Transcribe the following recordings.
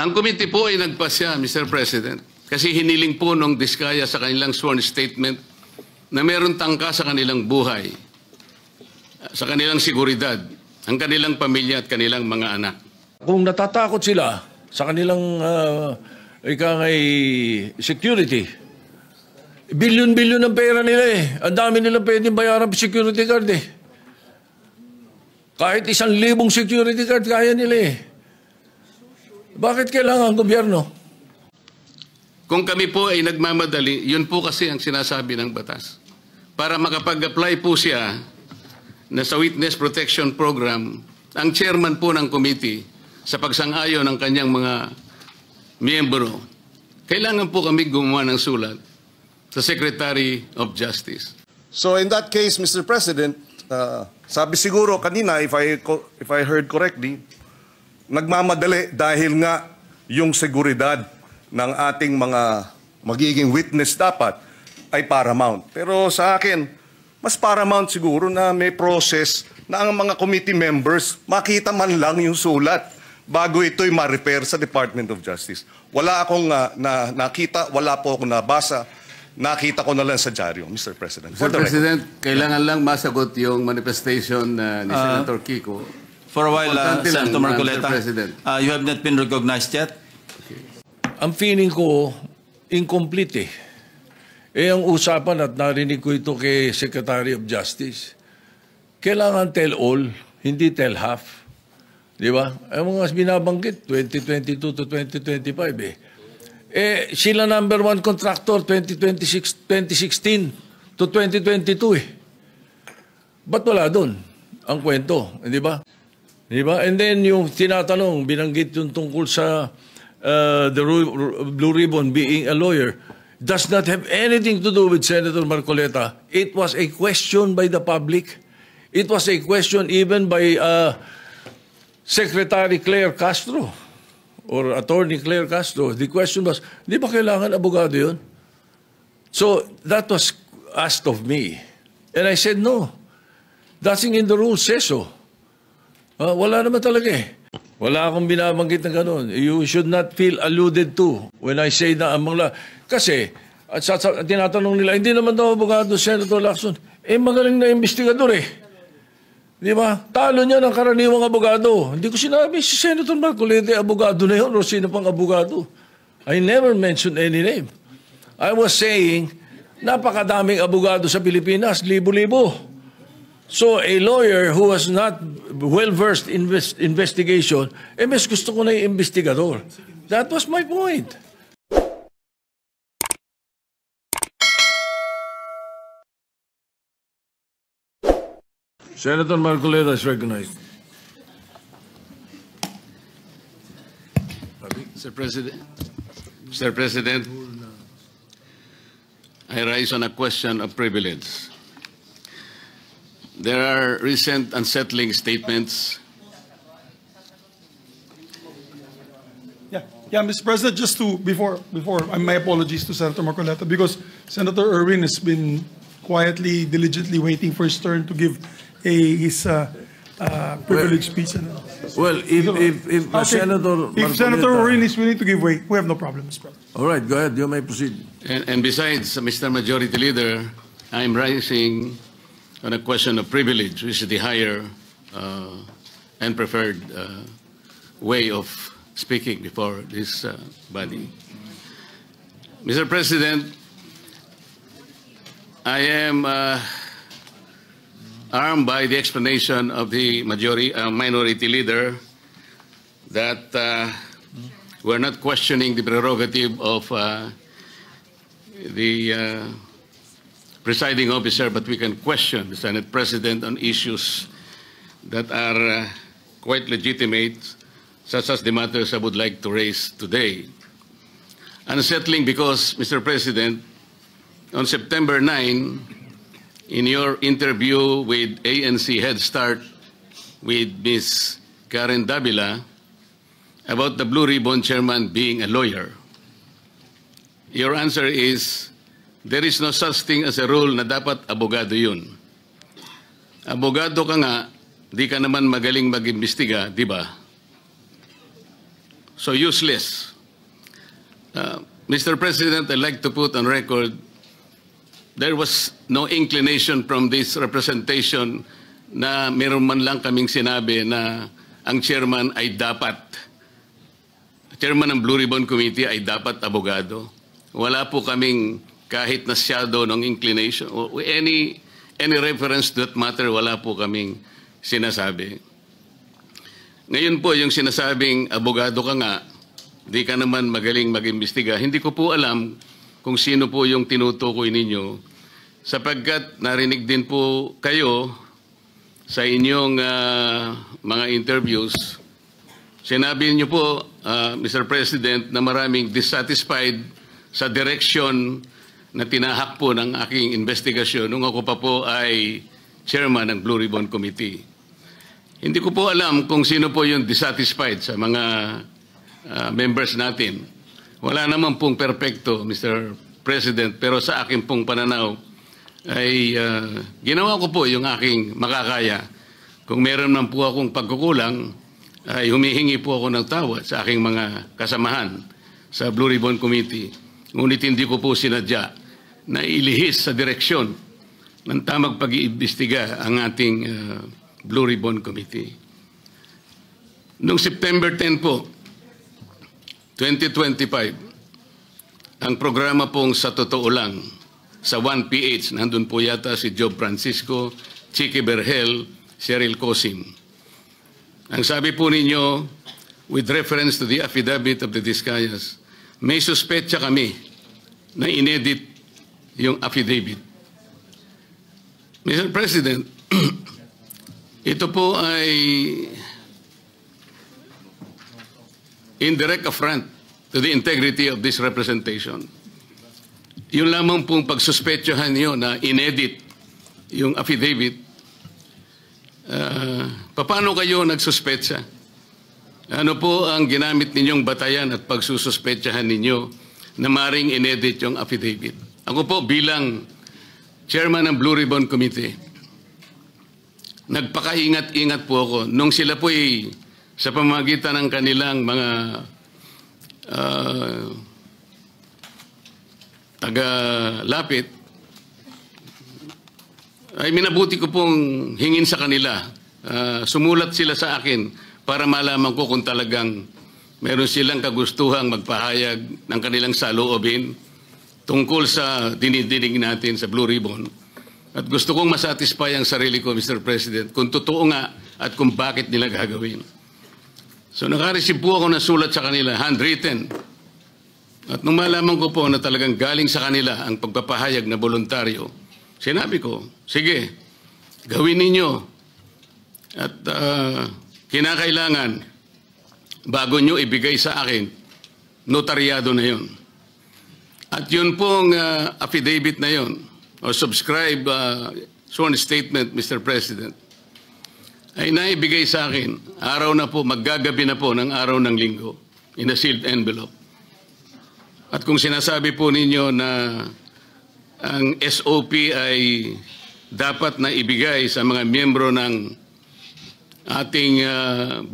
Ang committee po ay nagpasya, Mr. President, kasi hiniling po nung Diskaya sa kanilang sworn statement na meron tangka sa kanilang buhay, sa kanilang seguridad, ang kanilang pamilya at kanilang mga anak. Kung natatakot sila sa kanilang security, bilyon-bilyon ng pera nila eh. Ang dami nilang pwedeng bayaran sa security guard eh. Kahit 1,000 security guard kaya nila eh. Bakit kailangan ang gobyerno? Kung kami po ay nagmamadali, yun po kasi ang sinasabi ng batas. Para makapag-apply po siya na sa Witness Protection Program, ang chairman po ng committee sa pagsang-ayon ng kanyang mga miyembro, kailangan po kami gumawa ng sulat sa Secretary of Justice. So in that case, Mr. President, sabi siguro kanina, if I heard correctly, nagmamadali dahil nga yung seguridad ng ating mga magiging witness dapat ay paramount. Pero sa akin, mas paramount siguro na may process na ang mga committee members makita man lang yung sulat bago ito'y ma-repair sa Department of Justice. Wala akong nakita, wala po akong nabasa. Nakita ko na lang sa dyaryo, Mr. President. Mr. President, kailangan lang masagot yung manifestation ni Senator Kiko. For a while, Senator Marcoleta, you have not been recognized yet? Okay. Ang feeling ko, incomplete eh. Ang usapan at narinig ko ito kay Secretary of Justice, kailangan tell all, hindi tell half. Di ba? Ang mga binabanggit, 2022 to 2025 eh. Sila number one contractor 2016 to 2022 eh. Ba't wala doon ang kwento? Di ba? Di ba? And then yung tinatanong, binanggit yung tungkol sa the Blue Ribbon being a lawyer, does not have anything to do with Senator Marcoleta. It was a question by the public. It was a question even by Secretary Claire Castro or Attorney Claire Castro. The question was, di ba kailangan abogado yun? So that was asked of me. And I said, no. Nothing in the rules says so. Wala naman talaga eh. Wala akong binabanggit na gano'n. You should not feel alluded to when I say na among kasi, at tinatanong nila, hindi naman daw abogado, Senator Lacson. Magaling na investigador eh. Di ba? Talo niya ng karaniwang abogado. Hindi ko sinabi, si Senator Marcoleta, abogado na yun, o sino pang abogado. I never mentioned any name. I was saying, napakadaming abogado sa Pilipinas, libo-libo. So, a lawyer who was not well-versed in investigation, mas gusto ko na yung investigador. That was my point. Senator Marcoleta is recognized. Mr. President, I rise on a question of privilege. There are recent unsettling statements. Yeah, Mr. President, just to, before, my apologies to Senator Marcoleta, because Senator Erwin has been quietly, diligently waiting for his turn to give his privileged speech. Well, if Senator Erwin is willing to give way, we have no problem, Mr. President. All right, go ahead. You may proceed. And besides, Mr. Majority Leader, I'm rising on a question of privilege, which is the higher and preferred way of speaking before this body. Mr. President, I am armed by the explanation of the minority leader that we're not questioning the prerogative of the presiding officer, but we can question the Senate President on issues that are quite legitimate, such as the matters I would like to raise today. Unsettling because, Mr. President, on September 9, in your interview with ANC Head Start with Ms. Karen Davila about the Blue Ribbon chairman being a lawyer, your answer is, there is no such thing as a rule na dapat abogado yun. Abogado ka nga, di ka naman magaling mag-imbestiga, di ba? so useless. Mr. President, I'd like to put on record there was no inclination from this representation na meron man lang kaming sinabi na ang chairman ay dapat, chairman ng Blue Ribbon Committee ay dapat abogado. Wala po kaming kahit na shadow ng inclination or any reference to that matter, wala po kaming sinasabi. Ngayon po yung sinasabing abogado ka nga, di ka naman magaling mag-imbestiga. Hindi ko po alam kung sino po yung tinutukoy ninyo sapagkat narinig din po kayo sa inyong mga interviews. Sinabi niyo po, Mr. President, na maraming dissatisfied sa direction na tinahak po ng aking investigasyon nung ako pa po ay chairman ng Blue Ribbon Committee. Hindi ko po alam kung sino po yung dissatisfied sa mga members natin. Wala naman pong perpekto, Mr. President, pero sa akin pong pananaw ay ginawa ko po yung aking makakaya. Kung meron man po akong pagkukulang, ay humihingi po ako ng tawad sa aking mga kasamahan sa Blue Ribbon Committee. Ngunit hindi ko po sinadya na ilihis sa direksyon ng tamang pag-iimbestiga ang ating Blue Ribbon Committee. Noong September 10 po, 2025, ang programa pong Sa Totoo Lang, sa 1PH, nandun po yata si Job Francisco, Chicky Berhel, Cheryl Cosim. Ang sabi po ninyo, with reference to the affidavit of the Discayas, may suspetsa kami na inedit yung affidavit. Mr. President, ito po ay indirect affront to the integrity of this representation. Yung lamang pong pagsuspetsahan niyo na inedit yung affidavit, paano kayo nagsuspetsa? Ano po ang ginamit ninyong batayan at pagsususpetsahan ninyo na maring inedit yung affidavit? Ako po bilang chairman ng Blue Ribbon Committee, nagpakaingat-ingat po ako nung sila po ay sa pamamagitan ng kanilang mga taga-lapit, ay minabuti ko pong hingin sa kanila. Sumulat sila sa akin para malaman ko kung talagang meron silang kagustuhang magpahayag ng kanilang saloobin tungkol sa dinidinig natin sa Blue Ribbon. At gusto kong masatisfy ang sarili ko, Mr. President, kung totoo nga at kung bakit nila gagawin. So nakareceive po ako ng sulat sa kanila, handwritten. At nung malaman ko po na talagang galing sa kanila ang pagpapahayag na voluntaryo, sinabi ko, sige, gawin ninyo. At kinakailangan, bago nyo ibigay sa akin, notaryado na yun. At yun pong affidavit na yun, o subscribe sworn statement, Mr. President, ay naibigay sa akin, araw na po, maggagabi na po ng araw ng linggo, in a sealed envelope. At kung sinasabi po ninyo na ang SOP ay dapat na ibigay sa mga miyembro ng ating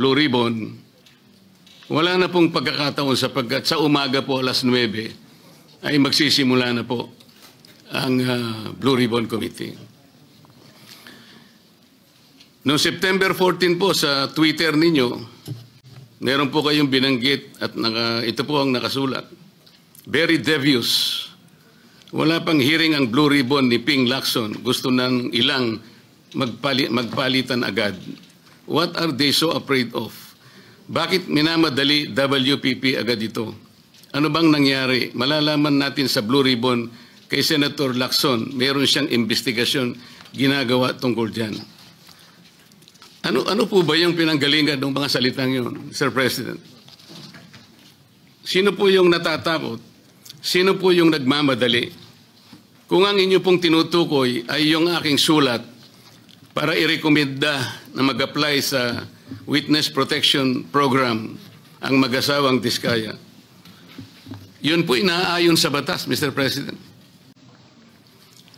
Blue Ribbon, wala na pong pagkakataon sapagkat sa umaga po alas 9 ay magsisimula na po ang Blue Ribbon Committee. Noong September 14 po sa Twitter ninyo, meron po kayong binanggit at ito po ang nakasulat. Very devious. Wala pang hearing ang Blue Ribbon ni Ping Lacson. Gusto ng ilang magpalitan agad. What are they so afraid of? Bakit minamadali WPP agad ito? Ano bang nangyari? Malalaman natin sa Blue Ribbon kay Senator Lacson, meron siyang investigasyon ginagawa tungkol dyan. Ano po ba yung pinanggalingan ng mga salitang yun, Sir President? Sino po yung natatakot? Sino po yung nagmamadali? Kung ang inyo pong tinutukoy ay yung aking sulat para irekomenda na mag-apply sa Witness Protection Program ang mag-asawang Diskaya, yun po inaayon sa batas, Mr. President.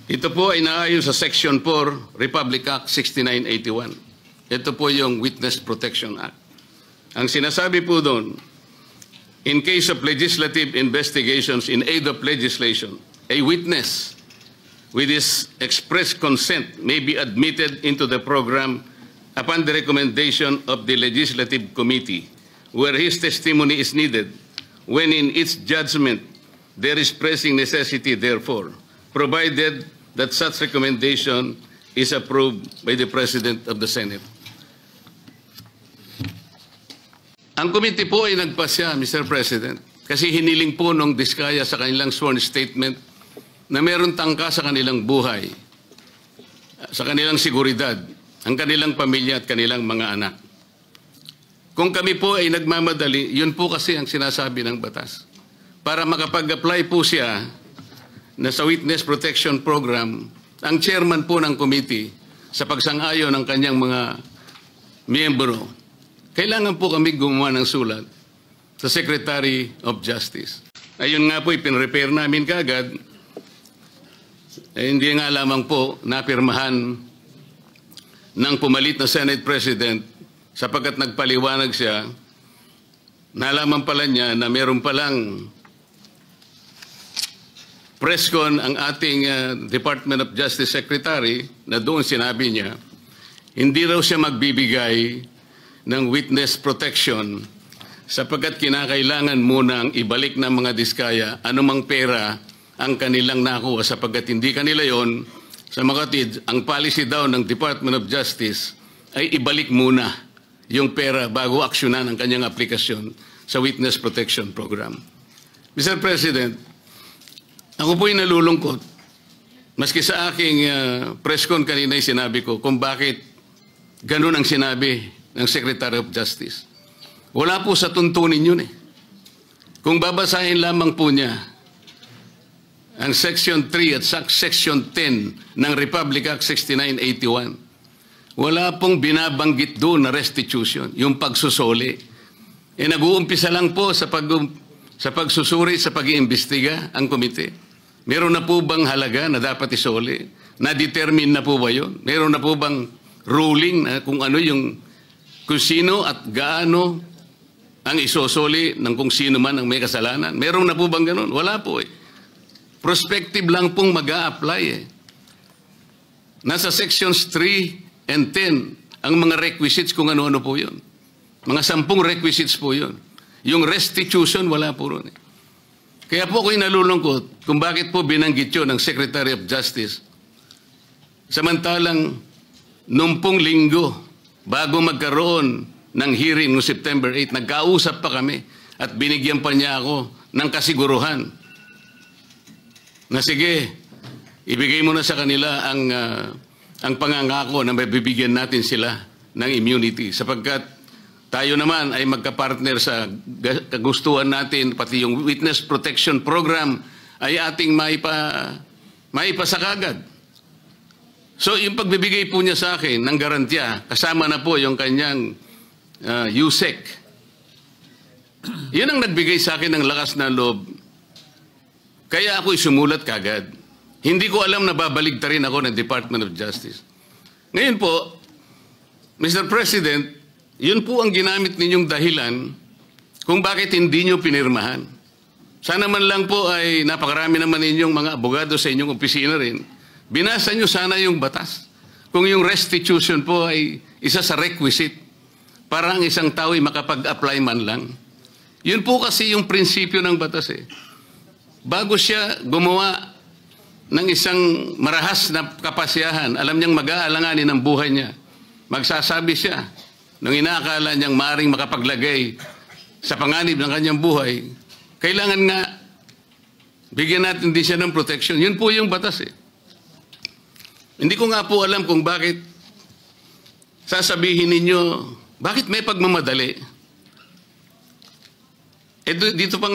Ito po ay inaayon sa Section 4, Republic Act 6981. Ito po yung Witness Protection Act. Ang sinasabi po doon, In case of legislative investigations in aid of legislation, a witness with his express consent may be admitted into the program upon the recommendation of the Legislative Committee, where his testimony is needed, when in its judgment there is pressing necessity therefore, provided that such recommendation is approved by the President of the Senate. Ang committee po ay nagpasya, Mr. President, kasi hiniling po nung Diskaya sa kanilang sworn statement na meron tangka sa kanilang buhay, sa kanilang seguridad, ang kanilang pamilya at kanilang mga anak. Kung kami po ay nagmamadali, yun po kasi ang sinasabi ng batas. Para makapag-apply po siya na sa Witness Protection Program, ang chairman po ng committee sa pagsang-ayon ng kanyang mga miyembro, kailangan po kami gumawa ng sulat sa Secretary of Justice. Ayun nga po, ipinrepair namin kagad. Hindi nga lamang po napirmahan ng pumalit na Senate President sapagkat nagpaliwanag siya, nalaman pala niya na meron palang presscon ang ating Department of Justice Secretary na doon sinabi niya, hindi raw siya magbibigay ng witness protection sapagkat kinakailangan muna ang ibalik ng mga Diskaya anumang pera ang kanilang nakuha sapagkat hindi kanila yon. Sa makatid, ang policy daw ng Department of Justice ay ibalik muna yung pera bago aksyonan ang kanyang aplikasyon sa Witness Protection Program. Mr. President, ako po'y nalulungkot. Maski sa aking press con kanina ay sinabi ko kung bakit ganun ang sinabi ng Secretary of Justice. Wala po sa tuntunin yun eh. Kung babasahin lamang po niya ang Section 3 at Section 10 ng Republic Act 6981, wala pong binabanggit doon na restitution, yung pagsusuli. Nag-uumpisa lang po sa pagsusuri, sa pag-iimbestiga ang komite. Meron na po bang halaga na dapat isuli? Na-determine na po ba yun? Meron na po bang ruling na kung ano kung sino at gaano ang isosoli ng kung sino man ang may kasalanan? Meron na po bang ganun? Wala po eh. Prospective lang pong mag-a-apply eh. Nasa sections 3 and 10 ang mga requisites kung ano-ano po yun. Mga 10 requisites po yun. Yung restitution, wala po ron eh. Kaya po ako'y nalulungkot kung bakit po binanggit yun ng Secretary of Justice. Samantalang, nung pong linggo, bago magkaroon ng hearing noong September 8, nagkausap pa kami at binigyan pa niya ako ng kasiguruhan na sige, ibigay mo na sa kanila ang pangangako na mabibigyan natin sila ng immunity sapagkat tayo naman ay magkapartner sa kagustuhan natin, pati yung Witness Protection Program ay ating maipasakagad. So yung pagbibigay po niya sa akin ng garantiya, kasama na po yung kanyang USEC. Yun ang nagbigay sa akin ng lakas na loob. Kaya ako'y sumulat kagad. Hindi ko alam na babaligtarin ako ng Department of Justice. Ngayon po, Mr. President, yun po ang ginamit ninyong dahilan kung bakit hindi nyo pinirmahan. Sana man lang po ay napakarami naman ninyong mga abogado sa inyong opisina rin. Binasa nyo sana yung batas. Kung yung restitution po ay isa sa requisite para ang isang tao ay makapag-apply man lang. Yun po kasi yung prinsipyo ng batas eh. Bago siya gumawa ng isang marahas na kapasyahan, alam niyang mag-aalanganin ang buhay niya. Magsasabi siya nung inaakala niyang maaring makapaglagay sa panganib ng kanyang buhay, kailangan nga bigyan natin din siya ng protection. Yun po yung batas eh. Hindi ko nga po alam kung bakit sasabihin ninyo, bakit may pagmamadali? Dito pa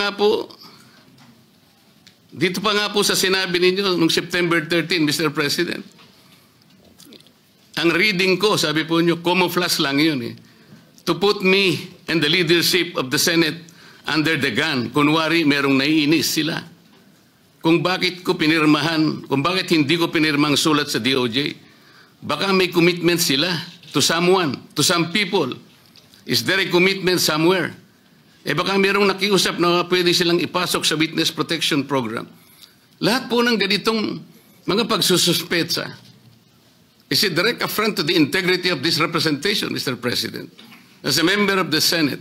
nga po sa sinabi ninyo noong September 13, Mr. President. Ang reading ko, sabi po nyo, camouflage lang yun eh. To put me and the leadership of the Senate under the gun. Kunwari, merong naiinis sila. Kung bakit hindi ko pinirmang sulat sa DOJ, baka may commitment sila to someone, to some people. Is there a commitment somewhere? baka mayroong nakiusap na pwede silang ipasok sa Witness Protection Program. Lahat po ng ganitong mga pagsususpetsa is a direct affront to the integrity of this representation, Mr. President. As a member of the Senate,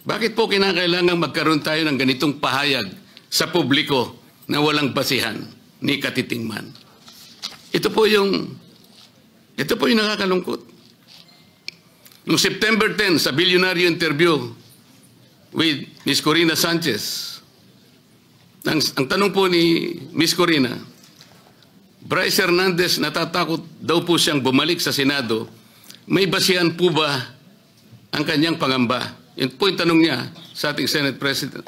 bakit po kinakailangan magkaroon tayo ng ganitong pahayag sa publiko na walang basihan ni katitingman? Ito po yung nakakalungkot. Noong September 10, sa bilyonaryo interview with Ms. Corina Sanchez, ang tanong po ni Ms. Corina, Bryce Hernandez natatakot daw po siyang bumalik sa Senado. May basihan po ba ang kanyang pangamba? Yun po yung tanong niya sa ating Senate President.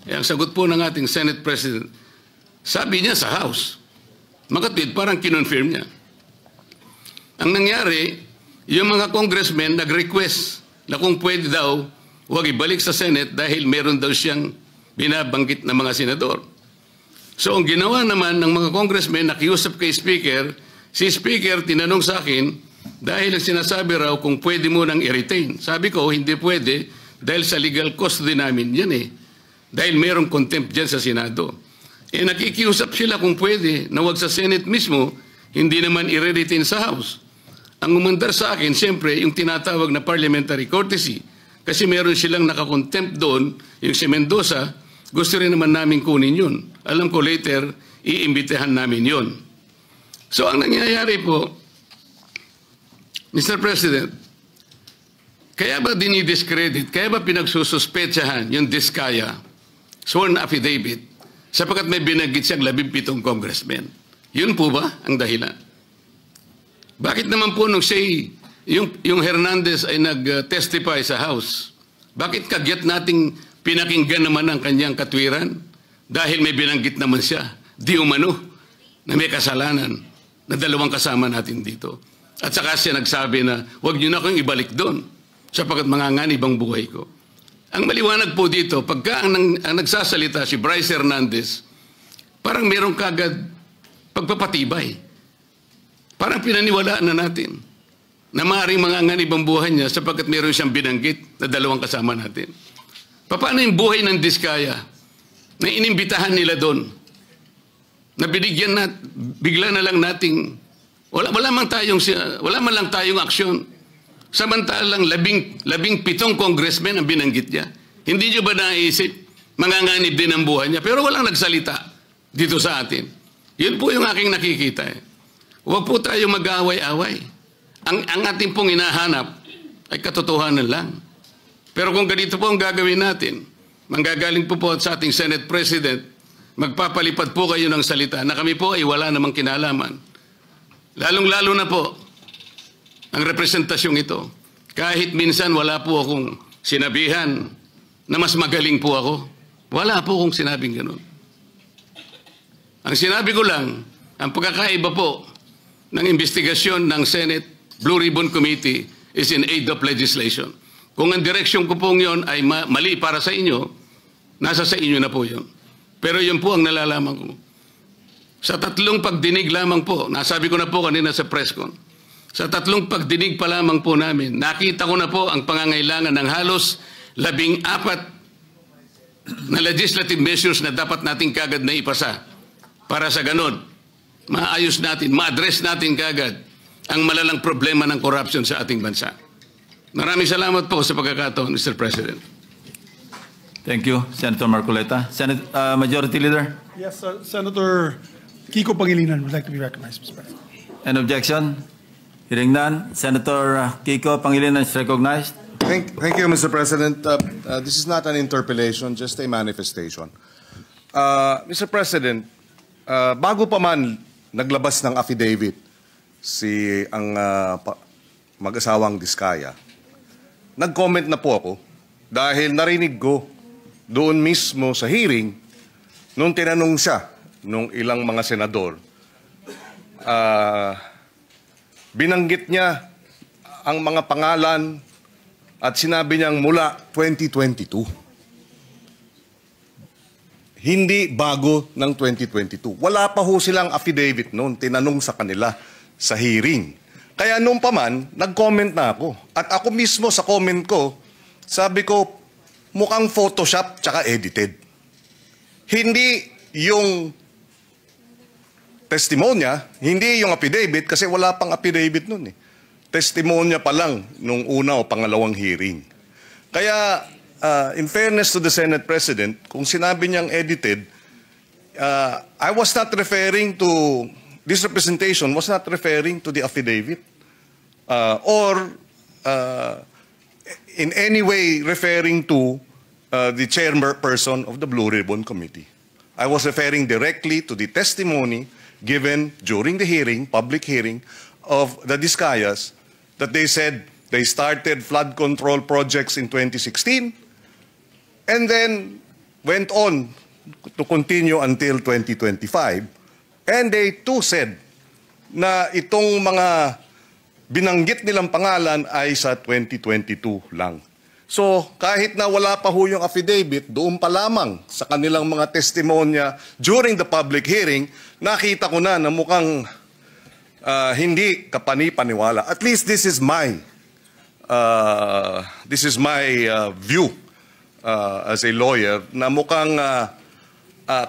Ang sagot po ng ating Senate President, sabi niya sa House. Makatwid, parang kinonfirm niya. Ang nangyari, yung mga congressmen nag-request na kung pwede daw, huwag ibalik sa Senate dahil meron daw siyang binabanggit na mga senador. So ang ginawa naman ng mga congressmen, nakiusap kay Speaker, si Speaker tinanong sa akin, dahil ang sinasabi raw kung pwede mo nang i-retain. Sabi ko, hindi pwede dahil sa legal custody namin yan eh. Dahil merong contempt dyan sa Senado. Nakikiusap sila kung pwede na wag sa Senate mismo, hindi naman i-retain sa House. Ang umandar sa akin, siyempre, yung tinatawag na parliamentary courtesy. Kasi meron silang nakakontempt doon, yung si Mendoza, gusto rin naman namin kunin yun. Alam ko later, iimbitahan namin yun. So ang nangyayari po, Mr. President, kaya ba dinidiscredit, kaya ba pinagsususpetsahan yung Diskaya sworn affidavit sapagkat may binanggit siyang 17 congressmen? Yun po ba ang dahilan? Bakit naman po nung yung Hernandez ay nag-testify sa House, bakit kagyat nating pinakinggan naman ang kanyang katwiran? Dahil may binanggit naman siya, di umano, na may kasalanan na dalawang kasama natin dito. At saka siya nagsabi na, huwag niyo na akong ibalik doon sapagkat manganganib ang buhay ko. Ang maliwanag po dito, pagka ang nagsasalita si Bryce Hernandez, parang merong kagad pagpapatibay. Parang pinaniwalaan na natin na maaaring manganganib ang buhay niya sapagkat meron siyang binanggit na dalawang kasama natin. Paano yung buhay ng Diskaya na inimbitahan nila doon? Na binigyan na, bigla na lang nating, wala man lang tayong aksyon. Samantalang 17 congressmen ang binanggit niya. Hindi niyo ba naisip, manganganib din ang buhay niya? Pero walang nagsalita dito sa atin. Yun po yung aking nakikita eh. Huwag po tayo mag-away-away. Ang ating pong hinahanap ay katotohanan lang. Pero kung ganito po ang gagawin natin, manggagaling po sa ating Senate President, magpapalipad po kayo ng salita na kami po ay wala namang kinalaman. Lalong-lalo na po ang representasyong ito. Kahit minsan wala po akong sinabihan na mas magaling po ako. Wala po akong sinabing ganun. Ang sinabi ko lang, ang pagkakaiba po ng investigasyon ng Senate Blue Ribbon Committee is in aid of legislation. Kung ang direksyon ko pong yon ay mali para sa inyo, nasa sa inyo na po yun. Pero yun po ang nalalaman ko. Sa 3 pagdinig lamang po, nasabi ko na po kanina sa press con, sa 3 pagdinig pa lamang po namin, nakita ko na po ang pangangailangan ng halos 14 na legislative measures na dapat natin kagad na ipasa para sa ganon. Maayos natin, ma-address natin kagad ang malalang problema ng corruption sa ating bansa. Maraming salamat po sa pagkakataon, Mr. President. Thank you, Senator Marcoleta. Majority Leader? Yes, Senator Kiko Pangilinan would like to be recognized, Mr. President. An objection? Hearing none, Senator Kiko Pangilinan is recognized. Thank you, Mr. President. This is not an interpellation, just a manifestation. Mr. President, bago pa man naglabas ng affidavit ang mag-asawang Diskaya, nag-comment na po ako dahil narinig ko doon mismo sa hearing nung tinanong siya nung ilang mga senador. Binanggit niya ang mga pangalan at sinabi niyang mula 2022. Hindi bago ng 2022. Wala pa ho silang affidavit noon, tinanong sa kanila sa hearing. Kaya nung pa man, nag-comment na ako. At ako mismo sa comment ko, sabi ko, mukhang Photoshop tsaka edited. Hindi yung testimonya, hindi yung affidavit kasi wala pang affidavit nun eh. Testimonya pa lang nung una o pangalawang hearing. Kaya, in fairness to the Senate President, kung sinabi niyang edited, I was not referring to, this representation was not referring to the affidavit or in any way referring to the chairperson of the Blue Ribbon Committee. I was referring directly to the testimony given during the hearing, public hearing, of the Discayas that they said they started flood control projects in 2016 and then went on to continue until 2025. And they too said na itong mga binanggit nilang pangalan ay sa 2022 lang. So kahit na wala pa ho yung affidavit, doon pa lamang sa kanilang mga testimonya during the public hearing, nakita ko na mukhang hindi kapani-paniwala. At least this is my view as a lawyer na mukhang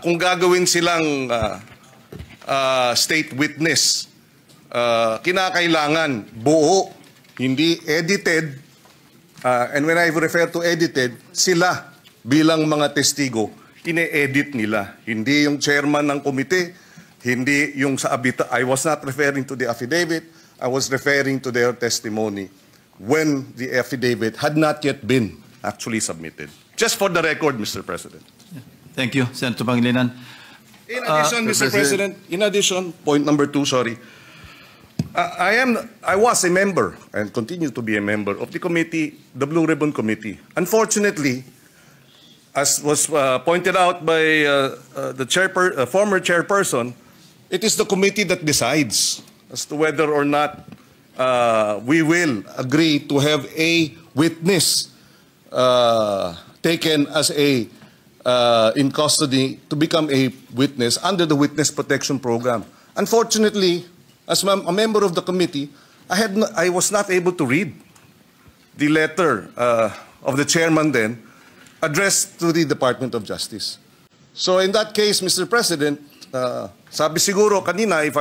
kung gagawin silang state witness, kinakailangan buo, hindi edited. And when I refer to edited, sila bilang mga testigo, ine-edit nila. Hindi yung chairman ng komite, hindi yung sa abita. I was not referring to the affidavit. I was referring to their testimony when the affidavit had not yet been actually submitted. Just for the record, Mr. President. Thank you, Senator Pangilinan. In addition, Mr. President, in addition, point number 2, sorry. I was a member and continue to be a member of the committee, the Blue Ribbon Committee. Unfortunately, as was pointed out by the former chairperson, it is the committee that decides as to whether or not we will agree to have a witness taken as a in custody to become a witness under the Witness Protection Program. Unfortunately, as a member of the committee, I was not able to read the letter of the chairman then addressed to the Department of Justice. So in that case, Mr. President, sabi siguro kanina, if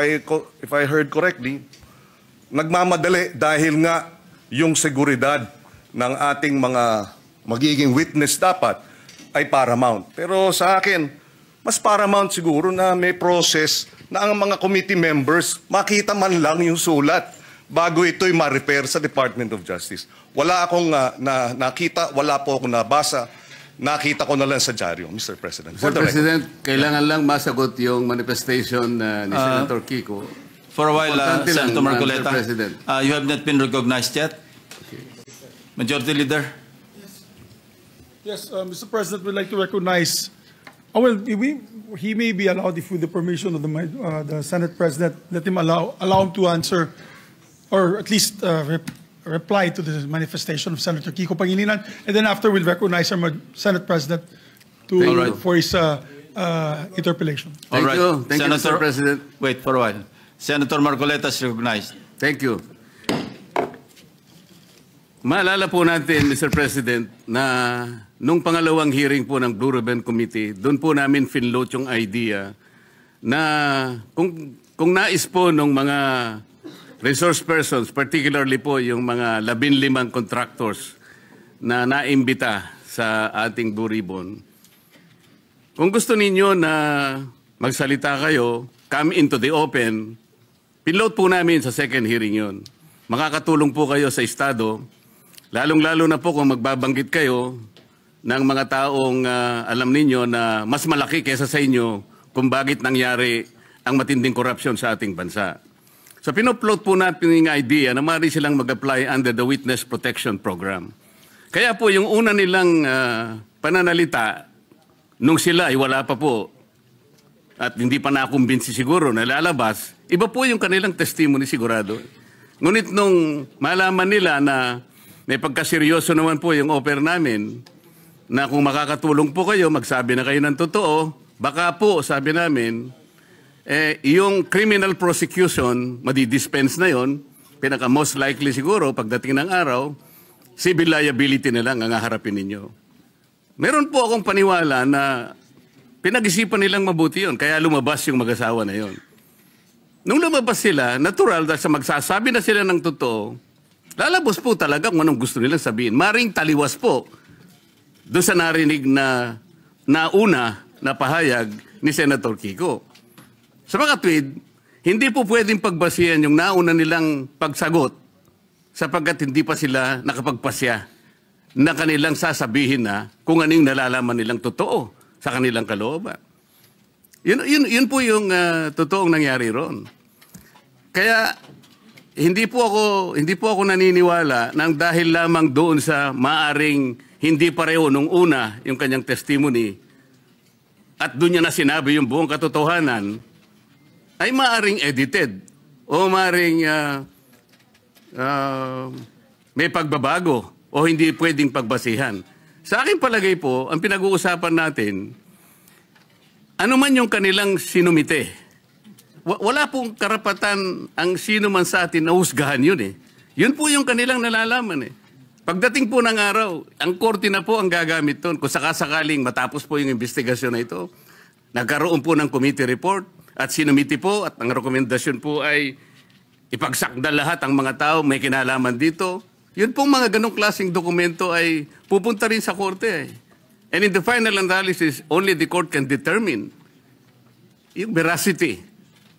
I heard correctly, nagmamadali dahil nga yung seguridad ng ating mga magiging witness dapat ay paramount. Pero sa akin, mas paramount siguro na may process na ang mga committee members makita man lang yung sulat bago ito'y ma-repair sa Department of Justice. Wala akong nakita, wala po akong nabasa, nakita ko na lang sa dyaryo, Mr. President. Mr. President, kailangan lang masagot yung manifestation ni Senator Kiko. For a while, Importante lang, Senator Marcoleta, Mr. President. you have not been recognized yet. Majority Leader. Yes, Mr. President, we'd like to recognize, he may be allowed, if with the permission of the Senate President, let him allow him to answer, or at least reply to the manifestation of Senator Kiko Pangilinan, and then after we'll recognize our Senate President for his interpellation. Thank you. Thank you, Senator, Mr. President. Wait for a while. Senator Marcoleta is recognized. Thank you. Maalala po natin, Mr. President, na nung pangalawang hearing po ng Blue Ribbon Committee, doon po namin finload yung idea na kung nais po ng mga resource persons, particularly po yung mga 15 contractors na naimbita sa ating Blue Ribbon, kung gusto ninyo na magsalita kayo, come into the open, pinload po namin sa second hearing yon. Makakatulong po kayo sa Estado, lalong-lalo na po kung magbabanggit kayo ng mga taong alam ninyo na mas malaki kaysa sa inyo kung bakit nangyari ang matinding korupsyon sa ating bansa. So pinupload po natin yung idea na maaari silang mag-apply under the Witness Protection Program. Kaya po yung una nilang pananalita, nung sila ay wala pa po at hindi pa nakumbinsi siguro na lalabas, iba po yung kanilang testimony sigurado. Ngunit nung malaman nila na may pagkaseryoso naman po yung offer namin, na kung makakatulong po kayo, magsabi na kayo ng totoo, baka po, sabi namin, yung criminal prosecution, madidispense na yon, pinaka most likely siguro, pagdating ng araw, civil liability na lang ang haharapin ninyo. Meron po akong paniwala na pinag-isipan nilang mabuti yun, kaya lumabas yung mag-asawa na yun. Nung lumabas sila, natural dahil sa magsasabi na sila ng totoo, lalabas po talaga kung anong gusto nilang sabihin. Maring taliwas po doon sa narinig na nauna na pahayag ni Senator Kiko. Sa mga tweet, hindi po pwedeng pagbasihan yung nauna nilang pagsagot sapagkat hindi pa sila nakapagpasya na kanilang sasabihin na kung anong nalalaman nilang totoo sa kanilang kalooban. Yun po yung totoong nangyari ron. Kaya hindi po ako naniniwala nang dahil lamang doon sa maaring hindi pareho nung una yung kanyang testimony at doon niya na sinabi yung buong katotohanan ay maaring edited o maaring may pagbabago o hindi pwedeng pagbasihan. Sa aking palagay po, ang pinag-uusapan natin, ano man yung kanilang sinumite, wala pong karapatan ang sino man sa atin na husgahan yun eh. Yun po yung kanilang nalalaman eh. Pagdating po ng araw, ang korte na po ang gagamit doon. Kung sakasakaling matapos po yung investigasyon na ito, nagkaroon po ng committee report at sinumiti po at ang rekomendasyon po ay ipagsakda lahat ang mga tao may kinalaman dito. Yun pong mga ganong klaseng dokumento ay pupunta rin sa korte. And in the final analysis, only the court can determine yung veracity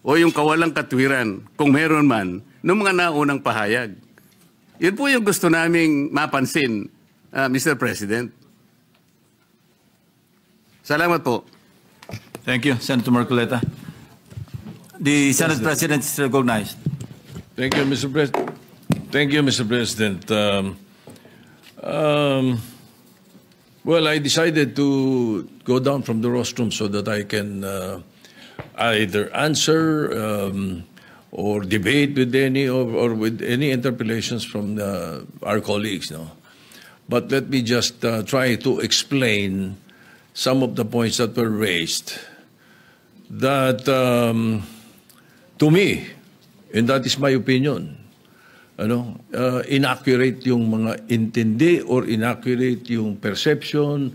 o yung kawalang katwiran, kung meron man, ng mga naunang pahayag. Yun po yung gusto naming mapansin, Mr. President. Salamat po. Thank you, Senator Marcoleta. The Senate President is recognized. Thank you, Mr. President. Thank you, Mr. President. Well, I decided to go down from the rostrum so that I can either answer or debate with any or with any interpellations from our colleagues. No? But let me just try to explain some of the points that were raised that, to me, and that is my opinion, inaccurate yung mga intindi or inaccurate yung perception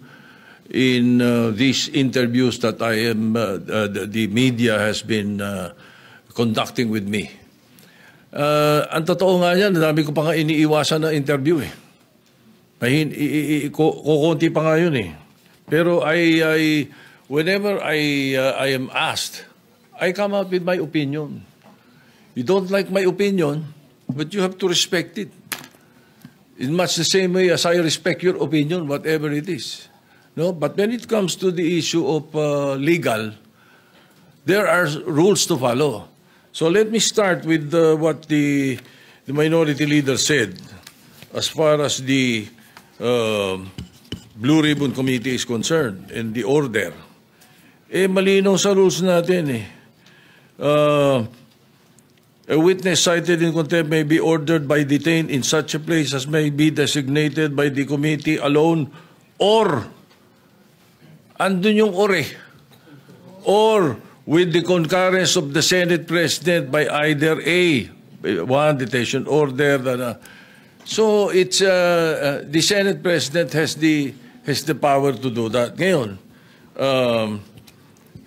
in these interviews that I am, the media has been conducting with me. Ang totoo nga yan, dami ko pa nga iniiwasan na interview eh. Kukunti pa nga yun eh. Pero whenever I am asked, I come out with my opinion. You don't like my opinion, but you have to respect it. In much the same way as I respect your opinion, whatever it is. No, but when it comes to the issue of legal, there are rules to follow. So let me start with what the minority leader said as far as the Blue Ribbon Committee is concerned and the order. Malinaw sa rules natin eh. A witness cited in contempt may be ordered by detained in such a place as may be designated by the committee alone or, andun yung or with the concurrence of the Senate President by either one detention order. So it's the Senate President has the power to do that. Ngayon,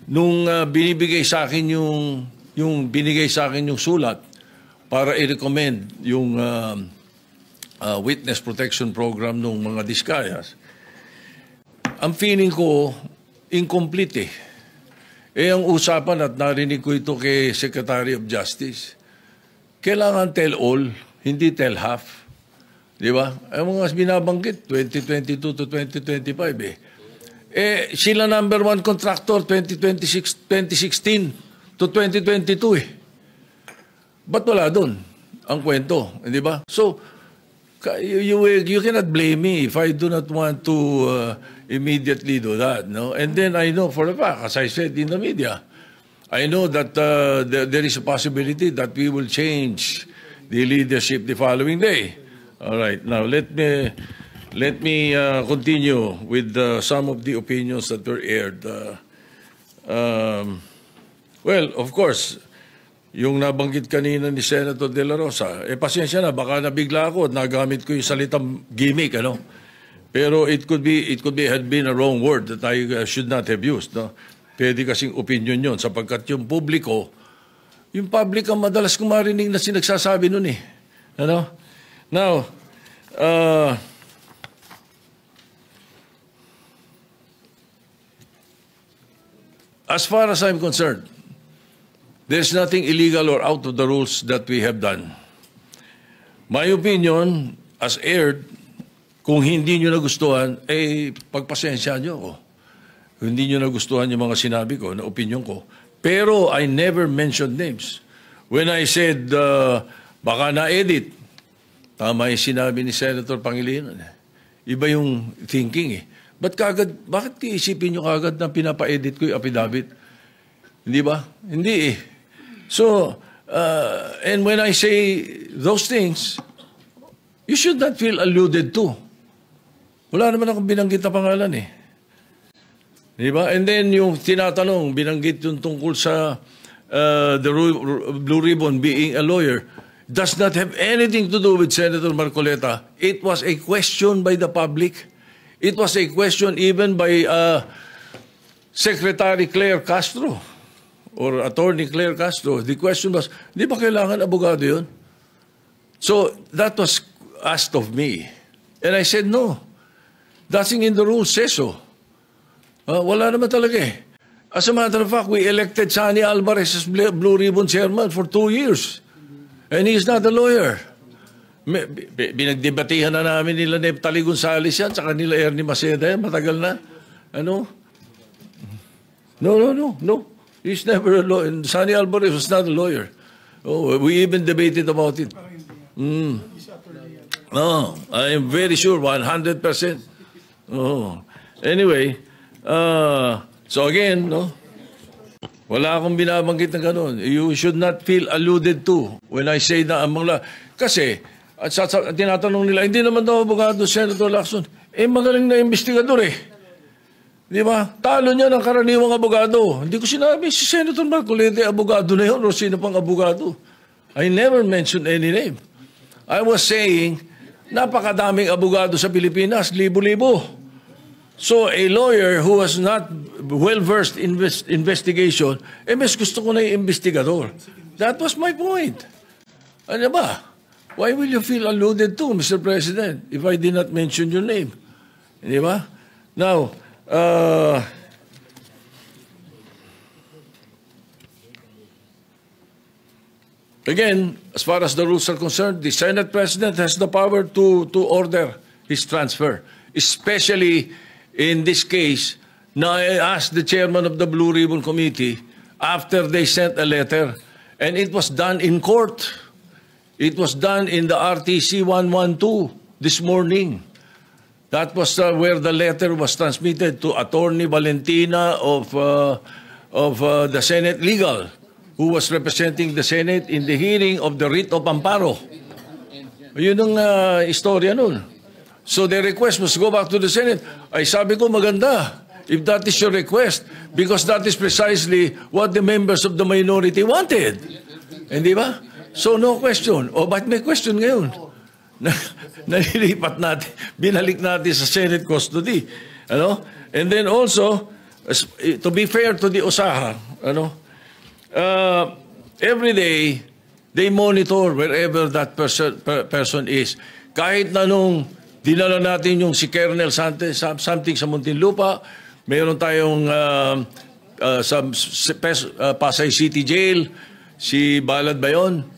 nung binibigay sa akin yung binigay sa akin yung sulat para i-recommend yung witness protection program ng mga Diskayas, ang feeling ko, incomplete eh. Ang usapan at narinig ko ito kay Secretary of Justice, kailangan tell all, hindi tell half. Di ba? Ang mga binabanggit, 2022 to 2025 eh. Sila number one contractor, 2016 to 2022 eh. Ba't wala doon ang kwento? Di ba? So, you cannot blame me if I do not want to immediately do that. No? And then I know for a fact, as I said in the media, I know that there is a possibility that we will change the leadership the following day. All right. Now, let me continue with some of the opinions that were aired. Well, of course, yung nabanggit kanina ni Senator De La Rosa, pasensya na, baka nabigla ako at nagamit ko yung salitang gimmick, Pero it could be had been a wrong word that I should not have used. No? Pwede kasing opinion yun sapagkat yung public ang madalas kong marinig na sinagsasabi nun eh. Ano? Now, as far as I'm concerned, there's nothing illegal or out of the rules that we have done. My opinion, as aired, kung hindi nyo nagustuhan, pagpasensya nyo ako. Kung hindi nyo nagustuhan yung mga sinabi ko, na opinion ko. Pero I never mentioned names. When I said, baka na-edit, tama yung sinabi ni Senator Pangilinan. Iba yung thinking eh. Bakit iisipin nyo kagad na pinapa-edit ko yung affidavit? Hindi ba? Hindi eh. So, and when I say those things, you should not feel alluded to. Wala naman akong binanggit na pangalan eh. Di ba? And then yung tinatanong, binanggit yung tungkol sa the Blue Ribbon being a lawyer, does not have anything to do with Senator Marcoleta. It was a question by the public. It was a question even by Secretary Claire Castro or Attorney Claire Castro. The question was, di ba kailangan abogado yun? So that was asked of me. And I said, no. Nothing in the rules says so. Wala naman talaga eh. As a matter of fact, we elected Sani Alvarez as Blue Ribbon Chairman for 2 years. And he's not a lawyer. Binagdebatihan na namin nila Neptali Gonzales yan, saka nila Ernie Maceda yan, matagal na. Ano? No. He's never a lawyer. Sani Alvarez was not a lawyer. Oh, we even debated about it. No, I am very sure, 100%. Oh. Anyway, so again, no, wala akong binabanggit na gano'n. You should not feel alluded to when I say na among kasi, at tinatanong nila, hindi naman daw abogado, Senator Lacson. Magaling na investigador eh. Di ba? Talo niya ng karaniwang abogado. Hindi ko sinabi, si Senator Marcoleta, abogado na yun, o sino pang abogado. I never mentioned any name. I was saying, napakadaming abogado sa Pilipinas, libo-libo. So a lawyer who was not well-versed in investigation, mas gusto ko na yung investigador. That was my point. Ano ba? Why will you feel alluded to, Mr. President, if I did not mention your name? Di ba? Now, again, as far as the rules are concerned, the Senate President has the power to order his transfer, especially in this case. Now, I asked the chairman of the Blue Ribbon Committee after they sent a letter, and it was done in court. It was done in the RTC 112 this morning. That was where the letter was transmitted to Attorney Valentina of the Senate Legal, who was representing the Senate in the hearing of the writ of amparo. Yun ang istorya nun. So the request must go back to the Senate. Ay sabi ko maganda, if that is your request, because that is precisely what the members of the minority wanted. Hindi ba? So no question. O ba't may question ngayon? Nalilipat natin, binalik natin sa Senate custody. Ano? And then also, to be fair to the OSAHA, every day, they monitor wherever that person is. Kahit na nung dinala natin yung si Colonel something sa Muntinlupa, mayroon tayong sa Pasay City Jail, si Balad ba yun?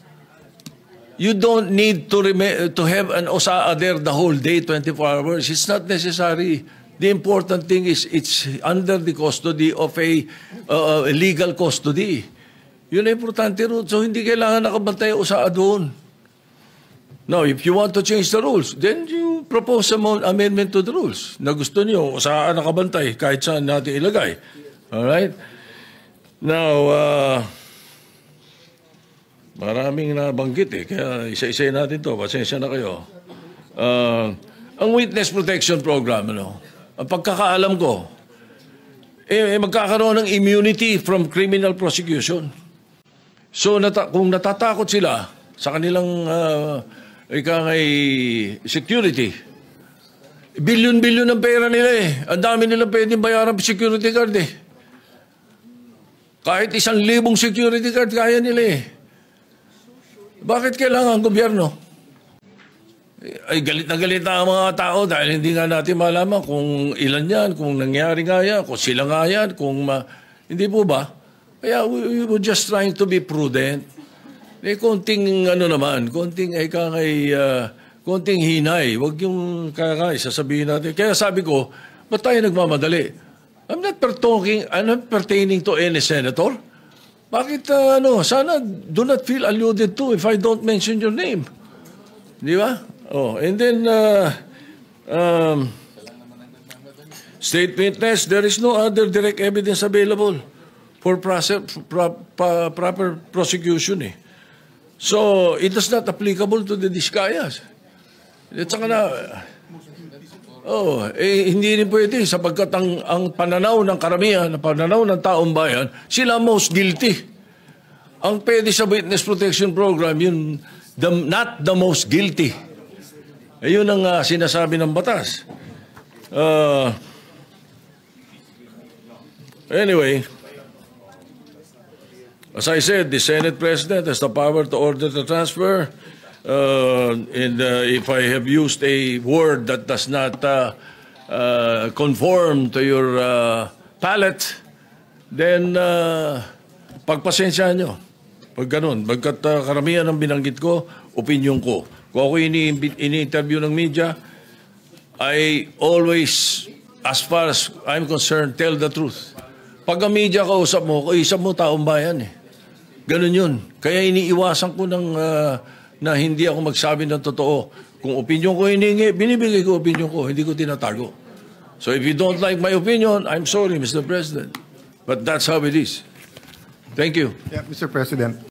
You don't need to have an OSAA there the whole day, 24 hours. It's not necessary. The important thing is it's under the custody of a legal custody. Yun ang importante ron. So hindi kailangan nakabantay OSAA doon. Now, if you want to change the rules, then you propose some amendment to the rules. Na gusto niyo, OSAA nakabantay kahit saan natin ilagay. Alright? Now, maraming nabanggit eh. Kaya isa-isa natin to. Pasensya na kayo. Ang Witness Protection Program, ang pagkakaalam ko, magkakaroon ng immunity from criminal prosecution. So kung natatakot sila sa kanilang security, Bilyon-bilyon ng pera nila eh. Ang dami nilang pwedeng bayaran ng security guard eh. Kahit 1,000 security guard, kaya nila eh. Bakit kailangan ang gobyerno? Ay galit na ang mga tao dahil hindi nga natin malaman kung ilan yan, kung nangyari nga yan, kung sila nga yan, hindi po ba? Kaya we were just trying to be prudent. Konting konting hinay. Huwag yung sasabihin natin. Kaya sabi ko, ba't tayo nagmamadali? I'm not pertaining to any senator. Bakit, sana do not feel alluded to if I don't mention your name. Di ba? Oh, and then, state witness, there is no other direct evidence available for proper prosecution eh. So, it is not applicable to the Discayas. At saka na, hindi rin pwede sapagkat ang pananaw ng karamihan, ang pananaw ng taong bayan, sila most guilty. Ang pwede sa Witness Protection Program, yun, not the most guilty. Ayun ang sinasabi ng batas. Anyway, as I said, the Senate President has the power to order the transfer. And if I have used a word that does not conform to your palate, then pagpasensyahan nyo. Pag ganun, pagkat karamihan ng binanggit ko, opinion ko. Kung ako ini-interview ng media, I always, as far as I'm concerned, tell the truth. Pag ang media kausap mo taong bayan eh. Ganun yun. Kaya iniiwasan ko na hindi ako magsabi ng totoo. Kung opinion ko hiningi, binibigay ko opinion ko, hindi ko tinatago. So if you don't like my opinion, I'm sorry, Mr. President. But that's how it is. Thank you. Yeah, Mr. President.